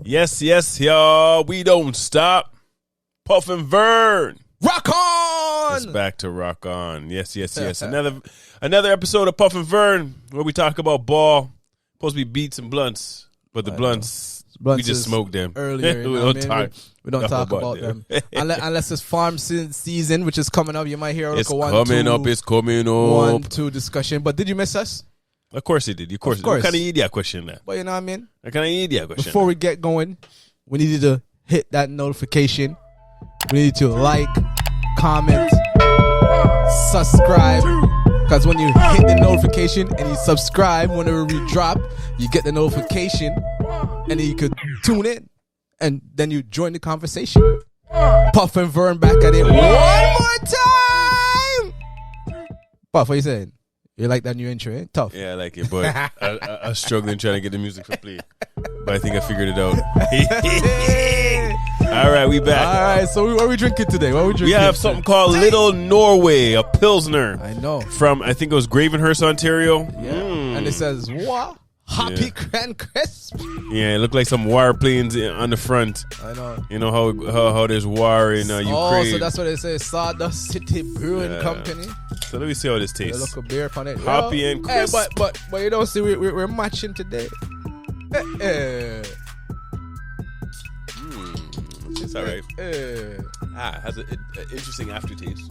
Yes, y'all. We don't stop. Puff and Vern. Rock on! It's back to rock on. Yes. Another episode of Puff and Vern where we talk about ball. Supposed to be beats and blunts, but the blunts we just smoked them earlier. we don't talk about them unless it's farm season, which is coming up. You might hear it's coming up. 1-2 discussion. But did you miss us? Of course he did. Of course. What kind of idiot question that? But you know what I mean? What kind of idiot question? Before we get going, we needed to hit that notification. We need to like, comment, subscribe. Because when you hit the notification and you subscribe whenever we drop, you get the notification and then you could tune in and then you join the conversation. Puff and Vern back at it one more time. Puff, what you saying? You like that new intro, eh? Tough. Yeah, I like it, but I was struggling trying to get the music for play. But I think I figured it out. All right, we back. All right, so what are we drinking today? We have something called Little Norway, a Pilsner. I know. From, I think it was Gravenhurst, Ontario. Yeah. And it says, what? Happy Grand Crisp. Yeah, it looked like some wire planes on the front. I know. You know how there's wire in Ukraine. Oh, so that's what they say, Sawdust City Brewing Company. So let me see how this tastes. Look a beer on it. Happy and crisp. Hey, but you don't see we're matching today. It's all right. It has an interesting aftertaste.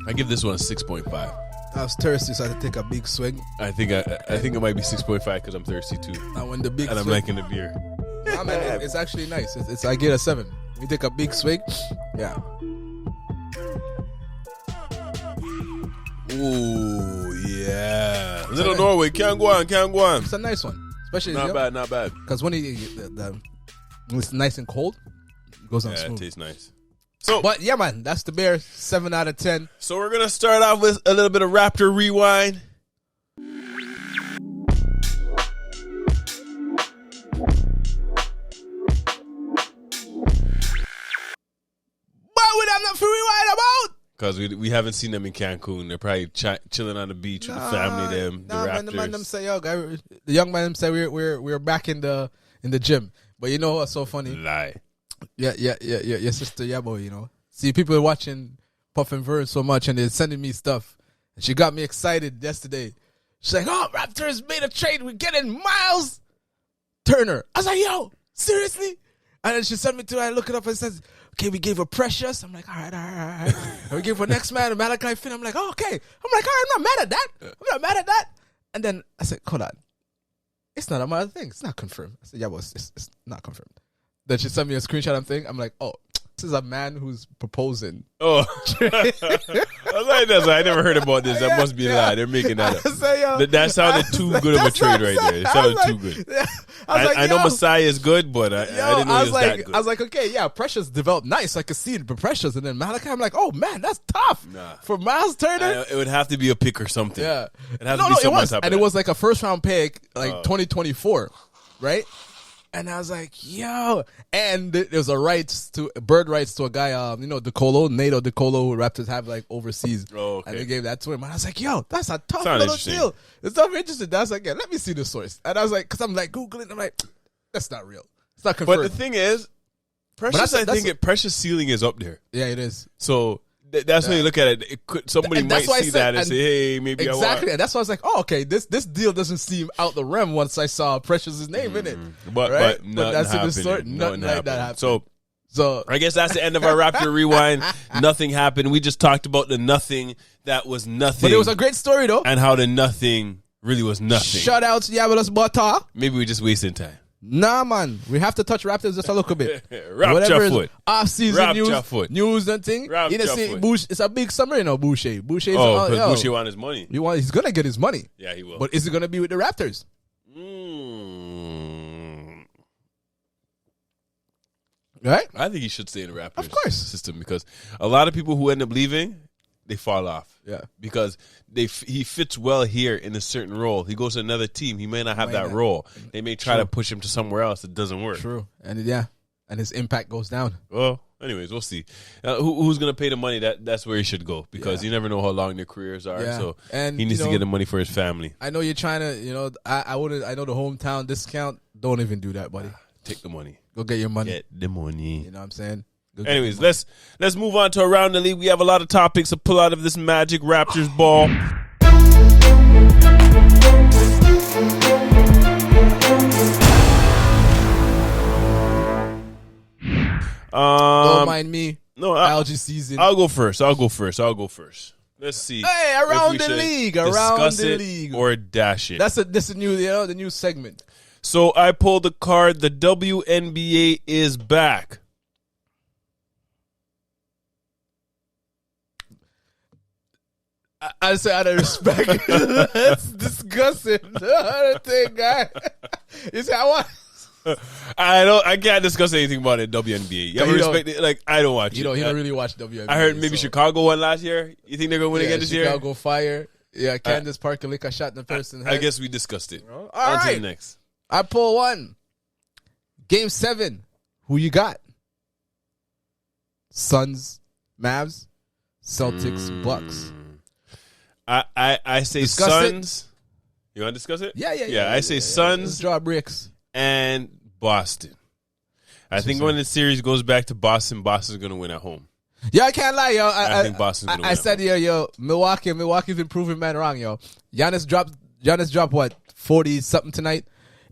I give this one a 6.5. I was thirsty, so I had to take a big swig. I think it might be 6.5 because I'm thirsty too. And when the big and I'm liking the beer. Nah, man, it's actually nice. It's I get a 7. We take a big swig. Yeah. Ooh, yeah. Little Norway, can't go on. It's a nice one, especially not bad. Because when it's nice and cold, it goes on smooth. It tastes nice. But yeah, man, that's the beer. 7 out of 10. So we're gonna start off with a little bit of Raptor Rewind. What would I not for rewind about? Because we haven't seen them in Cancun. They're probably chilling on the beach with the family. The Raptors. The young man them say we're back in the gym. But you know what's so funny? Lie. Yeah, your sister Yabo, you know. See, people are watching Puff and Vern so much and they're sending me stuff. And she got me excited yesterday. She's like, oh, Raptors made a trade. We're getting Miles Turner. I was like, yo, seriously? And then she sent me to it. I look it up and it says, okay, we gave her Precious. I'm like, all right. And we gave her next man, Malachi Finn. I'm like, oh, okay. I'm like, all right, I'm not mad at that. And then I said, hold on. It's not a thing. It's not confirmed. I said, yeah, well, it's not confirmed. Then she sent me a screenshot of thing. I'm like, oh, this is a man who's proposing. Oh. I was like, I never heard about this. That must be a lie. They're making that up. That sounded too good of a trade right there. It sounded too good. I know Messiah is good, but I didn't know he was that good. I was like, okay, yeah, Precious developed nice. I could see it, but Precious. And then Malachi, I'm like, oh, man, that's tough. Nah. For Miles Turner. It would have to be a pick or something. Yeah. It has to be something on top of that. And it was like a first-round pick, like 2024, right? And I was like, yo. And there was bird rights to a guy, Nato DeColo, who Raptors have like overseas. Oh, okay. And they gave that to him. And I was like, yo, that's a tough Sound little deal. It's not interesting. I was like, yeah, let me see the source. And I was like, because I'm like Googling, I'm like, that's not real. It's not confirmed. But the thing is, Precious, Precious ceiling is up there. Yeah, it is. So that's when you look at it. Somebody might see that and say, hey, maybe I want. Exactly. And that's why I was like, oh, okay, this deal doesn't seem out the realm once I saw Precious's name in it. But that's in the story. Nothing like that happened. So I guess that's the end of our Raptor Rewind. Nothing happened. We just talked about the nothing that was nothing. But it was a great story, though. And how the nothing really was nothing. Shout out to Yabelos Butter. Maybe we're just wasting time. Nah, man. We have to touch Raptors just a little bit. Raptor foot. Off-season news and thing. It's a big summer, Boucher. Boucher's because Boucher wants his money. He's going to get his money. Yeah, he will. But is it going to be with the Raptors? Right? I think he should stay in the Raptors system because a lot of people who end up leaving, they fall off. Yeah. Because he fits well here in a certain role. He goes to another team. He may not have that role. They may try to push him to somewhere else. It doesn't work. True. And his impact goes down. Well, anyways, we'll see. Who's going to pay the money? That's where he should go because you never know how long their careers are. Yeah. So and, he needs to get the money for his family. I know you're trying to, I wouldn't. I know the hometown discount. Don't even do that, buddy. Take the money. Go get your money. Get the money. You know what I'm saying? Anyways, let's move on to Around the League. We have a lot of topics to pull out of this Magic Raptors ball. Don't mind me. No, algae season. I'll go first. Let's see. Hey, around the league, or dash it. That's the new segment. So I pulled the card. The WNBA is back. I say out of respect. That's disgusting. Guy. You see, I can't discuss anything about it. WNBA. You ever respect it? Like I don't watch it. You don't really watch WNBA. I heard maybe Chicago won last year. You think they're gonna win again this year? Chicago Fire. Yeah, Candace Parker lick a shot in the person. I guess we discussed it. All right. To the next. I pull one. Game 7. Who you got? Suns, Mavs, Celtics, Bucks. I say discuss Suns. It? You want to discuss it? Yeah. I say Suns. Draw bricks. And Boston. I think when the series goes back to Boston's going to win at home. Yeah, I can't lie, yo. I think Boston's going to win. I said, yo, Milwaukee's been proving man wrong, yo. Giannis dropped what, 40-something tonight?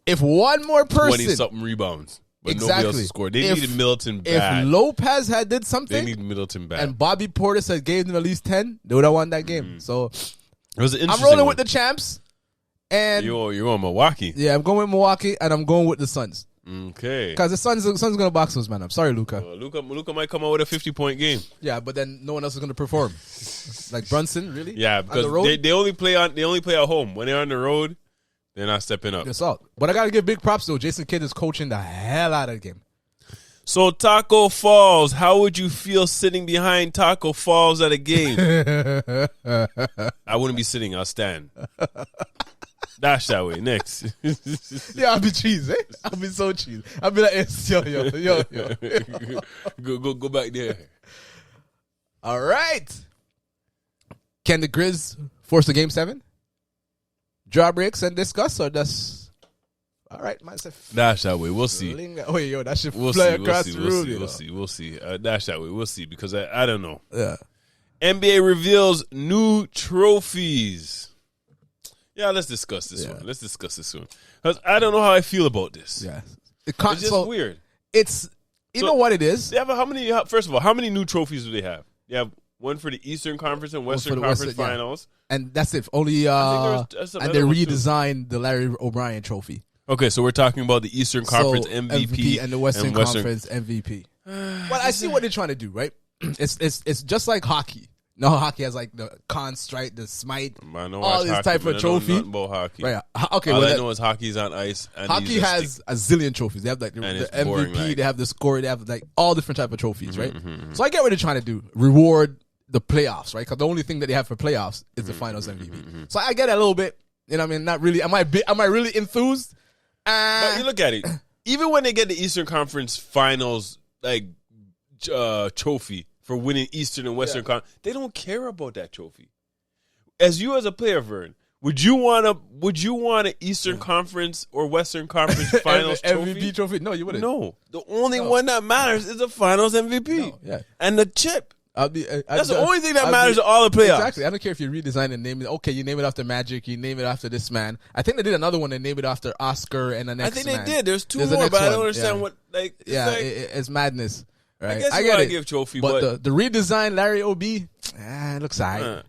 If one more person 20-something rebounds. But nobody else scored. They needed Middleton bad. If Lopez did something, they need Middleton bad. And Bobby Portis gave them at least 10, they would have won that game. So it was an I'm rolling with the champs. And you're going Milwaukee. Yeah, I'm going with Milwaukee, and I'm going with the Suns. Okay. Because the Suns going to box those, man. I'm sorry, Luka. Luka might come out with a 50-point game. Yeah, but then no one else is going to perform. Like Brunson, really? Yeah, because they only play at home. When they're on the road, they're not stepping up. Assault. But I got to give big props, though. Jason Kidd is coaching the hell out of the game. So, Taco Falls, how would you feel sitting behind Taco Falls at a game? I wouldn't be sitting. I'll stand. Dash that way. Next. Yeah, I'll be cheese, eh? I'll be so cheese. I'll be like, yo. Go back there. All right. Can the Grizz force a game 7? Draw breaks and discuss, or that's all right, myself. Dash that way. We'll see. That should fly across the room. We'll see. Dash that way. We'll see because I don't know. Yeah. NBA reveals new trophies. Yeah, let's discuss this one. Because I don't know how I feel about this. Yeah. It's just weird. You know what it is? They have first of all, how many new trophies do they have? They have one for the Eastern Conference and Western Conference Finals. Yeah. And that's it. Only and they redesigned the Larry O'Brien trophy. Okay, so we're talking about the Eastern Conference MVP and the Western Conference MVP. Well, I see what they're trying to do, right? It's just like hockey. No, hockey has like the Conn Strike, the Smite, all this type of trophy. I know hockey. Right. Okay. All I know is hockey's on ice. And hockey has a zillion trophies. They have like the MVP, boring, they have the score, they have like all different type of trophies, right? So I get what they're trying to do. Reward the playoffs, right? Because the only thing that they have for playoffs is the Finals MVP. So I get it a little bit. You know what I mean? Not really. Am I really enthused? But you look at it. Even when they get the Eastern Conference Finals like trophy for winning Eastern and Western Conference, they don't care about that trophy. As a player, Vern, would you want an Eastern Conference or Western Conference Finals MVP trophy? No, you wouldn't. No, the only one that matters is the Finals MVP and the chip. That's the only thing that matters to all the playoffs. Exactly. I don't care if you redesign and name it. Okay, you name it after Magic. You name it after this man. I think they did another one. They named it after Oscar and the next. I think they did. There's two more, but I don't understand what like. It's madness. Right? I guess I get it. Give trophy, but the redesigned Larry O.B. It looks alright.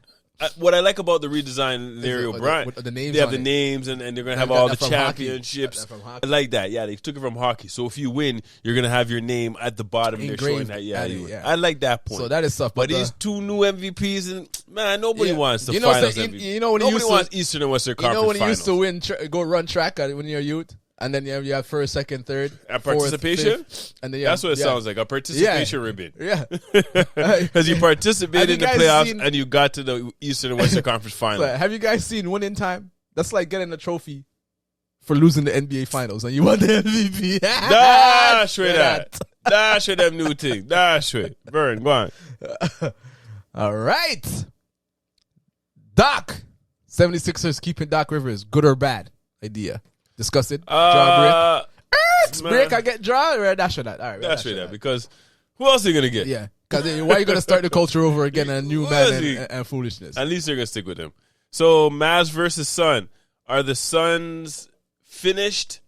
What I like about the redesigned Larry O'Brien, they have the names and they're going to have all the championships. I like that. Yeah, they took it from hockey. So if you win, you're going to have your name at the bottom. They're showing that. Yeah. I like that point. So that is tough. But these two new MVPs, and man, nobody wants the Finals MVP. Nobody wants Eastern and Western Conference Finals. You know when you used to win, go run track when you're a youth? And then you have first, second, third, participation. Fifth, and then that's what it sounds like, a participation ribbon. Yeah, because you participated in the playoffs and you got to the Eastern and Western Conference Finals. So, have you guys seen winning time? That's like getting a trophy for losing the NBA Finals and you won the MVP. Straight that. Dash with them new thing. Dash with. Vern, go on. All right. Doc. 76ers keeping Doc Rivers. Good or bad? Idea. Discuss it. Draw break. Break, I get draw. Or dash with that. All right. Dash with that. Because who else are you going to get? Yeah. Because why are you going to start the culture over again and a new man and foolishness? At least they're going to stick with him. So, Mavs versus Sun. Are the Suns finished?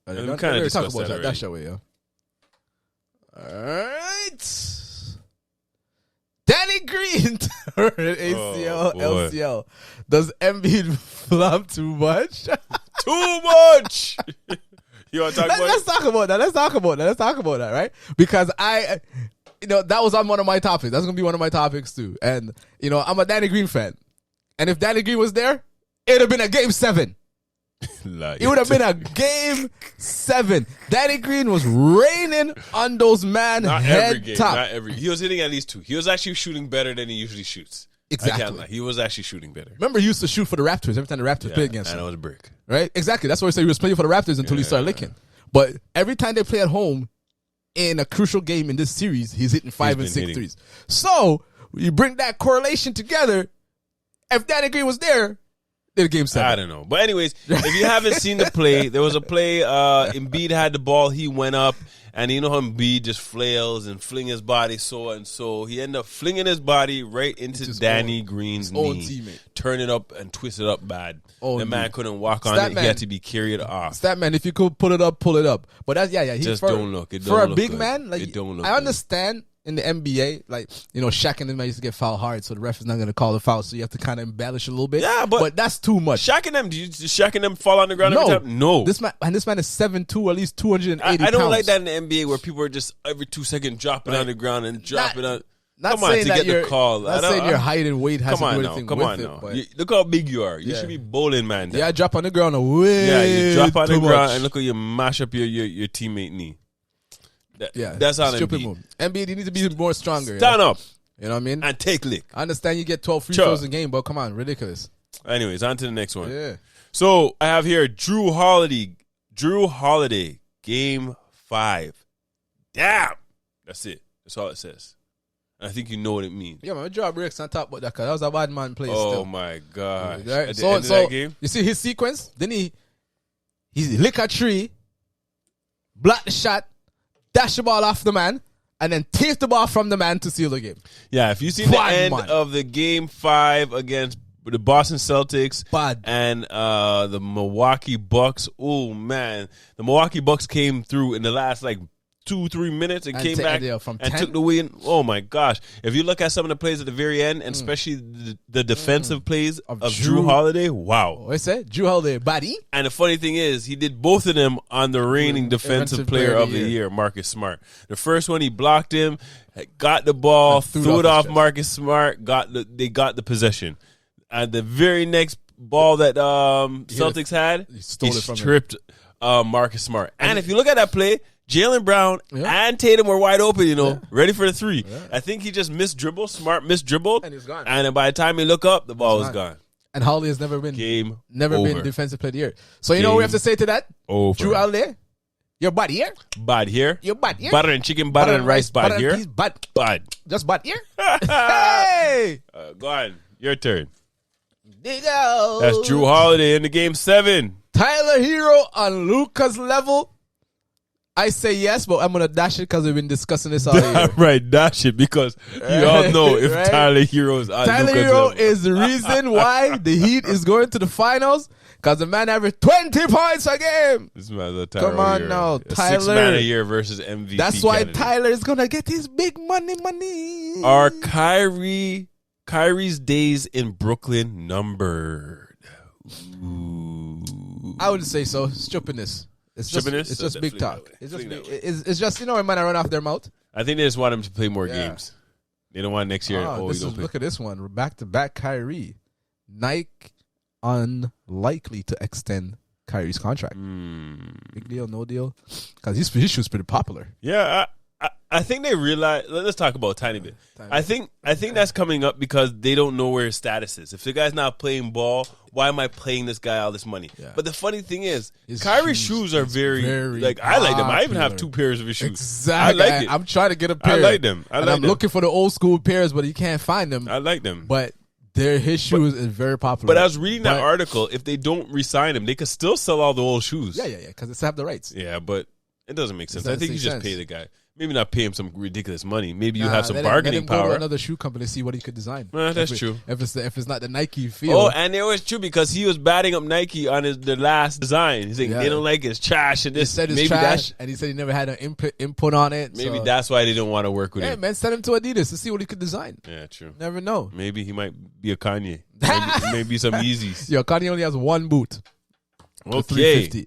We kind of talk about that. Dash away, yo. All right. Danny Green, ACL, LCL. Does Embiid flop too much? Too much. You want to talk about Let's talk about that. Let's talk about that, right? Because that was on one of my topics. That's going to be one of my topics too. And, I'm a Danny Green fan. And if Danny Green was there, it would have been a game 7. It would have been a game 7. Danny Green was raining on those man head top. Not every. He was hitting at least 2. He was actually shooting better than he usually shoots. Exactly. I can't lie. He was actually shooting better. Remember, he used to shoot for the Raptors every time the Raptors played against him. And it was a brick. Right? Exactly. That's why I say he was playing for the Raptors until he started licking. But every time they play at home in a crucial game in this series, he's hitting 5 and 6 threes. So you bring that correlation together. If Danny Green was there, they'd game 7. I don't know. But anyways, if you haven't seen the play, there was a play, Embiid had the ball, he went up, and you know how Embiid just flails and fling his body so and so. He ended up flinging his body right into Danny Green's knee. Teammate. Turn it up and twist it up bad. The man couldn't walk on it. He had to be carried off. Stat man, if you could pull it up, pull it up. But that's, don't look. It don't for look a big good. man, like, it don't look I understand in the NBA, like, Shaq and them used to get foul hard, so the ref is not going to call the foul, so you have to kind of embellish a little bit. Yeah, but that's too much. Shaq and them, Shaq and them fall on the ground every time? No. This man is 7'2", at least 280 pounds. I don't like that in the NBA where people are just every 2 seconds dropping on the ground and dropping on. Not come on, to get the call. Not saying your height and weight has to do anything with it. But look how big you are. You should be bowling, man. Yeah, drop on the ground way. You drop on the ground and look how you mash up your teammate knee. That's how stupid move. Embiid, you need to be more stronger. Stand up. You know what I mean? And take lick. I understand you get 12 free throws a game, but come on, ridiculous. Anyways, on to the next one. Yeah. So I have here Jrue Holiday, game 5. Damn. That's it. That's all it says. I think you know what it means. Yeah, man, draw breaks on top about that because that was a bad man play still. Oh, my gosh. Right? At the end of that game? You see his sequence? Then he lick a tree, block the shot, dash the ball off the man, and then take the ball from the man to seal the game. Yeah, if you see the end of the game 5 against the Boston Celtics and the Milwaukee Bucks, oh, man. The Milwaukee Bucks came through in the last, 2-3 minutes and came back and took the win. Oh, my gosh. If you look at some of the plays at the very end, and especially the defensive plays of Jrue Holiday, wow. What I said? Jrue Holiday, buddy. And the funny thing is, he did both of them on the reigning defensive player of the year, Marcus Smart. The first one, he blocked him, got the ball, threw it off Marcus Smart, they got the possession. And the very next ball that Celtics had, he stripped Marcus Smart. And if you look at that play, Jaylen Brown and Tatum were wide open, ready for the 3. Yeah. I think he just Smart misdribbled. And he's gone. And by the time he look up, the ball was gone. And Holiday has never been been defensive player of the year. So you know what we have to say to that? Jrue Holiday, your bad here. Bad here. Your bad here. Butter and chicken, butter and rice, bad here. Bad. Just bad here. Hey! Go on. Your turn. There you go. That's Jrue Holiday in the game 7. Tyler Hero on Luka's level. I say yes, but I'm going to dash it because we've been discussing this all year. Right, dash it because you all know if Tyler Hero is on Tyler Hero is the reason why the Heat is going to the finals because the man averaged 20 points a game. This man's a Tyler Come on Hero. now, Tyler. 6 man a year versus MVP. That's why Tyler is going to get his big money. Are Kyrie's days in Brooklyn numbered? Ooh. I would say so. Stupidness. It's just big talk. It's just, when man run off their mouth. I think they just want him to play more games. They don't want next year. Look at this one. Back-to-back Kyrie. Nike unlikely to extend Kyrie's contract. Big deal, no deal? Because his shoes pretty popular. Yeah, I think they realize. Let's talk about a tiny bit. I think that's coming up because they don't know where his status is. If the guy's not playing ball, why am I paying this guy all this money? Yeah. But the funny thing is, Kyrie's shoes are very like I like them. I even have 2 pairs of his shoes. Exactly. I like it. I'm trying to get a pair. I like them. I'm looking for the old school pairs, but you can't find them. I like them. But his shoes is very popular. But I was reading that article. If they don't re-sign him, they could still sell all the old shoes. Yeah, because they have the rights. Yeah, but it doesn't make sense. I think you just pay the guy. Maybe not pay him some ridiculous money. Maybe you have some bargaining power. Go to another shoe company to see what he could design. That's true. If it's not the Nike feel. Oh, and it was true because he was batting up Nike on the last design. He's like, they don't like his trash and this. He said it's trash, and he said he never had an input on it. Maybe that's why they don't want to work with him. Yeah, man, send him to Adidas to see what he could design. Yeah, true. Never know. Maybe he might be a Kanye. Maybe some Yeezys. Yo, Kanye only has 1 boot. Okay.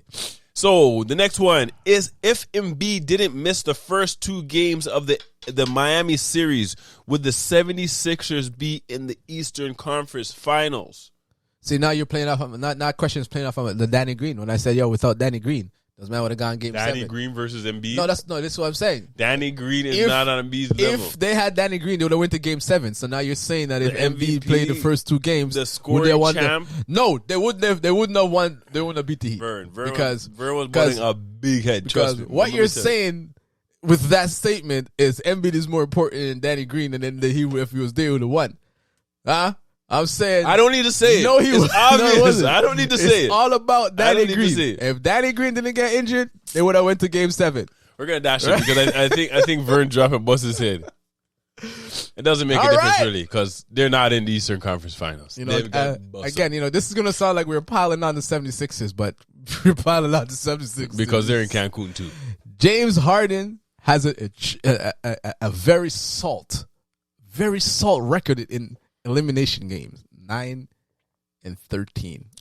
So the next one is if Embiid didn't miss the first 2 games of the Miami series, would the 76ers be in the Eastern Conference Finals? See, now you're playing off of not questions playing off of the Danny Green. When I said, without Danny Green, doesn't matter what have gone game 7. Danny Green versus Embiid? No, this is what I'm saying. Danny Green is not on Embiid's level. If they had Danny Green, they would have went to game 7. So now you're saying that if Embiid played the first 2 games, the scoring champ? No, they wouldn't have won. They wouldn't have beat the Heat. Vern was butting a big head. Because what you're saying with that statement is Embiid is more important than Danny Green, and then if he was there, he would have won. Huh? I'm saying I don't need to say it. No, he was obvious. I don't need to say it. It's all about Danny Green. If Danny Green didn't get injured, they would have went to game 7. We're gonna dash it because I think Vern dropped and bust his head. It doesn't make a difference really because they're not in the Eastern Conference Finals. Again, this is gonna sound like we're piling on the 76ers, but we're piling on the 76ers because they're in Cancun too. James Harden has a very salt record in elimination games, 9-13.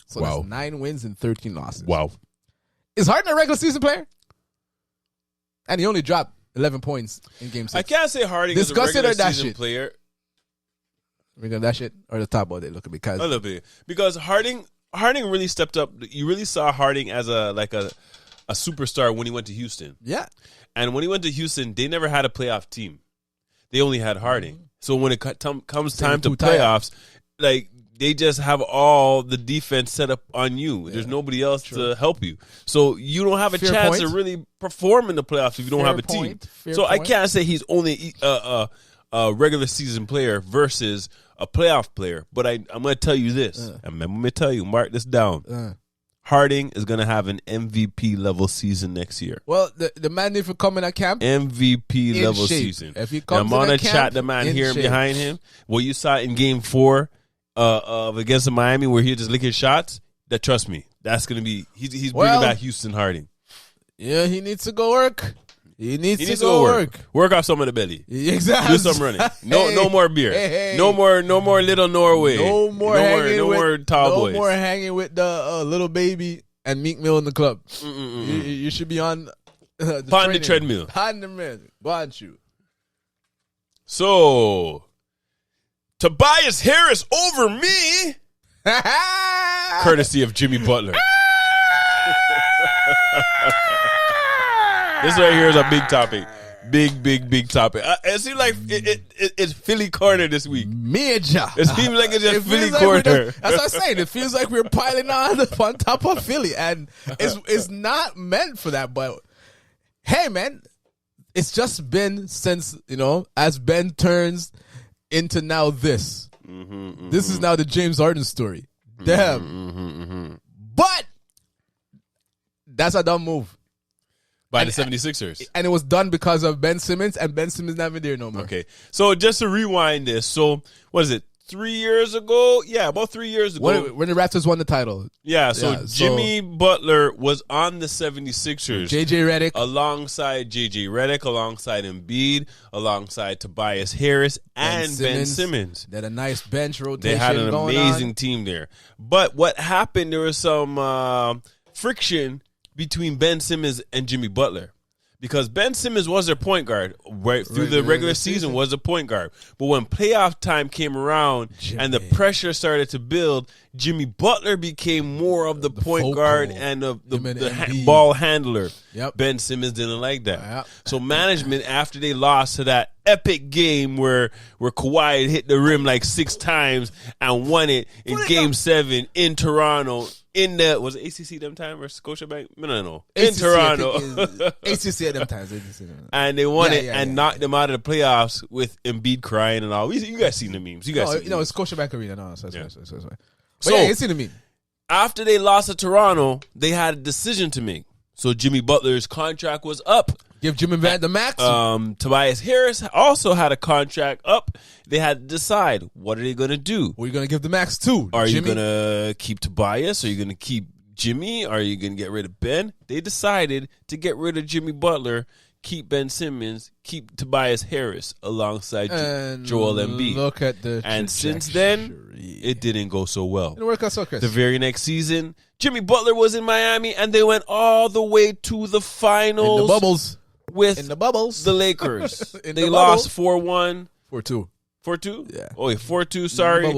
So that's 9 wins and 13 losses. Wow. Is Harden a regular season player? And he only dropped 11 points in game 6. I can't say Harden is a regular season player. We're gonna that shit or the top of it looking because a little bit because Harden really stepped up. You really saw Harden as a superstar when he went to Houston. Yeah. And when he went to Houston, they never had a playoff team. They only had Harden. Mm-hmm. So when it comes time to playoffs, like they just have all the defense set up on you. Yeah. There's nobody else to help you. So you don't have a chance to really perform in the playoffs if you don't have a team. So I can't say he's only a regular season player versus a playoff player. But I'm going to tell you this. I'm going to tell you, mark this down. Harding is going to have an MVP level season next year. Well, the man needs to come in at camp. MVP level season. If he comes I'm in on to chat the man here behind him. What you saw in game 4 of against the Miami where he just licking shots, that trust me, that's going to be, he's bringing back Houston Harding. Yeah, he needs to go work. He needs to go work. Work off some of the belly. Exactly. Do some running. No more beer. Hey. No more little Norway. No more tall boys. No more hanging with the little baby and Meek Mill in the club. You should be on the treadmill. On the treadmill. Why don't you? So, Tobias Harris over me. Courtesy of Jimmy Butler. This right here is a big topic. Big topic. It seems like it's Philly corner this week. Major. It seems like it's just Philly corner. That's what I'm saying. It feels like we're piling on top of Philly. And it's not meant for that. But, hey, man, it's just been since, as Ben turns into now this. This is now the James Harden story. Damn. But that's a dumb move. By the 76ers. And it was done because of Ben Simmons, and Ben Simmons not even there no more. Okay. So just to rewind this. So, what is it? 3 years ago? Yeah, about 3 years ago. When the Raptors won the title. Yeah, so Jimmy Butler was on the 76ers. J.J. Redick. Alongside J.J. Redick, alongside Embiid, alongside Tobias Harris, and Ben Simmons. They had a nice bench rotation. They had an amazing team there. But what happened, there was some friction between Ben Simmons and Jimmy Butler. Because Ben Simmons was their point guard right through the regular season was a point guard. But when playoff time came around and the pressure started to build, Jimmy Butler became more of the point guard and the ball handler. Yep. Ben Simmons didn't like that. Yep. So management, after they lost to that epic game where Kawhi hit the rim like 6 times and won it in Game 7 in Toronto, was it ACC them time or Scotiabank? No. In Toronto. ACC at them times. And they won it and knocked them out of the playoffs with Embiid crying and all. You guys seen the memes. You guys seen it's Scotiabank Arena. No, so you seen the meme. After they lost to Toronto, they had a decision to make. So Jimmy Butler's contract was up. Give Jimmy Van the max. Tobias Harris also had a contract up. They had to decide, what are they going to do? What are you going to give the max to? Are you going to keep Tobias? Are you going to keep Jimmy? Are you going to get rid of Ben? They decided to get rid of Jimmy Butler, keep Ben Simmons, keep Tobias Harris alongside Joel Embiid. Look at the and since then, it didn't go so well. It didn't work out so, Chris. The very next season, Jimmy Butler was in Miami, and they went all the way to the finals. In the bubbles. With the Lakers. They lost 4-1. 4-2. 4-2? Yeah. Oh, 4-2, sorry.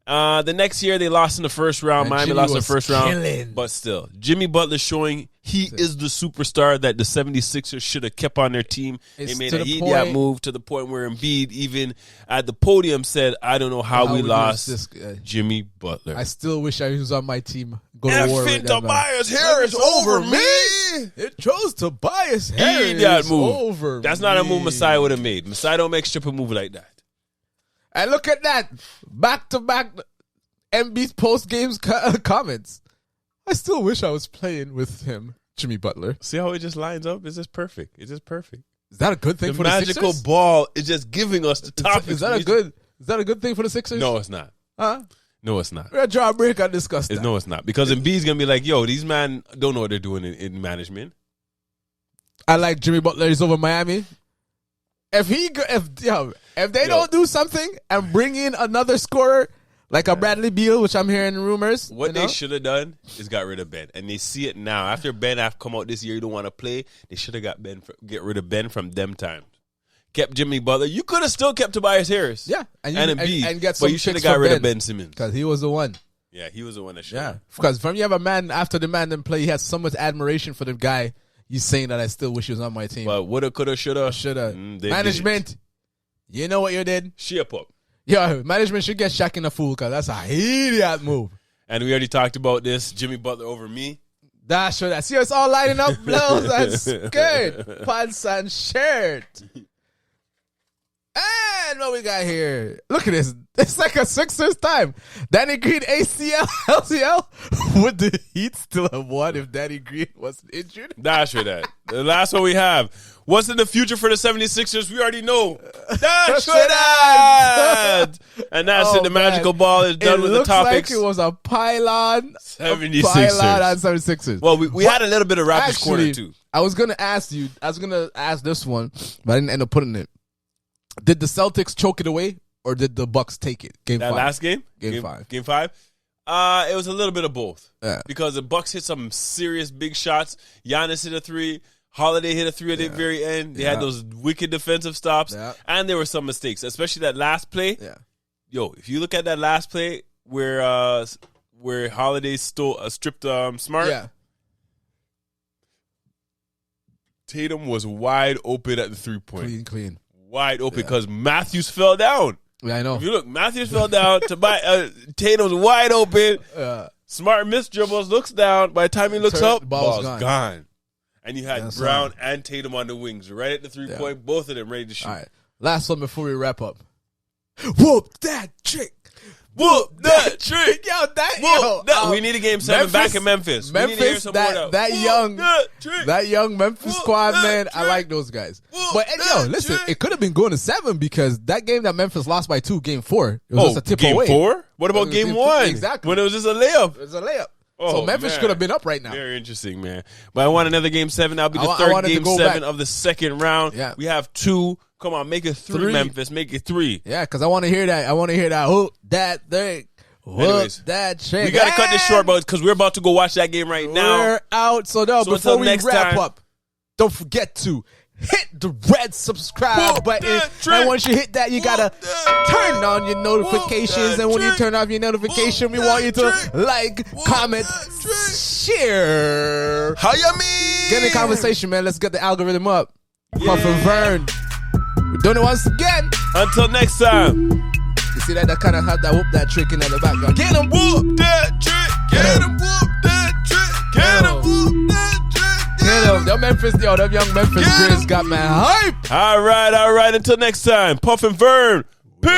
The next year, they lost in the first round. And Miami Jimmy lost in the first round. Killing. But still, Jimmy Butler showing he is the superstar that the 76ers should have kept on their team. They made a idiot move to the point where Embiid, even at the podium, said, I don't know how we lost Jimmy Butler. I still wish I was on my team. Go to war with Tobias Harris over me. It chose Tobias Harris over me. That's not a move Masai would have made. Masai don't make stripper move like that. And look at that. Back-to-back MB's post-games comments. I still wish I was playing with him, Jimmy Butler. See how it just lines up? It's just perfect. It's just perfect. Is that a good thing for the Sixers? The magical ball is just giving us the topics. Is that a good thing for the Sixers? No, it's not. Huh? No, it's not. We're going to draw a break and discuss that. No, it's not. Because Embiid's going to be like, yo, these men don't know what they're doing in management. I like Jimmy Butler. He's over Miami. If they don't do something and bring in another scorer like a Bradley Beal, which I'm hearing rumors. What they should have done is got rid of Ben. And they see it now. After Ben have come out this year, you don't want to play. They should have get rid of Ben from them times. Kept Jimmy Butler. You could have still kept Tobias Harris. Yeah. And Embiid. And get some but you should have got rid of Ben Simmons. Because he was the one. Yeah, he was the one that should. Yeah. Because when you have a man, after the man didn't play, he has so much admiration for the guy. You saying that I still wish he was on my team. But woulda, coulda, shoulda. Management, you know what you did? Shape up. Yeah, management should get Shaq in a fool because that's a idiot move. And we already talked about this. Jimmy Butler over me. That's sure. See, it's all lining up. Blouse and skirt, pants and shirt. And what we got here? Look at this. It's like a Sixers time. Danny Green ACL, LCL. Would the Heat still have won if Danny Green wasn't injured? Dash for that. The last one we have. What's in the future for the 76ers? We already know. Dash for that. And that's it. The magical ball is done with the topics. Like it was a pylon. 76ers. Pylon on 76ers. Well, we had a little bit of Raptors corner too. I was going to ask this one, but I didn't end up putting it. Did the Celtics choke it away, or did the Bucks take it? Game 5. Last game? Game 5. Game 5? It was a little bit of both. Yeah. Because the Bucks hit some serious big shots. Giannis hit a 3. Holiday hit a 3 at the very end. They had those wicked defensive stops. Yeah. And there were some mistakes, especially that last play. Yeah. Yo, if you look at that last play where Holiday stripped Smart. Yeah. Tatum was wide open at the 3-point. Clean. Wide open because Matthews fell down. Yeah, I know. If you look, Matthews fell down. Tatum's wide open. Smart missed dribbles, looks down. By the time he looks up, ball's gone. And you had Brown and Tatum on the wings, right at the 3-point. Both of them ready to shoot. All right. Last one before we wrap up. Whoop that trick. Whoop that trick. We need a game 7 back in Memphis. That young Memphis squad, man, I like those guys. But listen, it could have been going to 7 because that game that Memphis lost by 2, game 4, it was just a tip game away. Game 4? What about game 1? Exactly. When it was just a layup. It was a layup. So Memphis could have been up right now. Very interesting, man. But I want another game 7. That'll be the third game 7 of the second round. Yeah. We have 2. Come on, make it 3, Memphis. Make it 3. Yeah, because I want to hear that. Whoop that thing. Whoop that trick. We got to cut this short, because we're about to go watch that game right now. We're out. So before we wrap up, don't forget to hit the red subscribe button. And once you hit that, you gotta turn on your notifications. And when you turn off your notification, we want you to like, comment, share. How you mean? Get in the conversation, man. Let's get the algorithm up. Puff and Vern. We're doing it once again. Until next time. You see that kind of had that whoop that trick in the background. Get him, whoop that trick. Get him, whoop that trick. Get him, whoop that trick. Get him. Them young Memphis Grizz got man hype. All right. Until next time. Puff and Vern. Peace.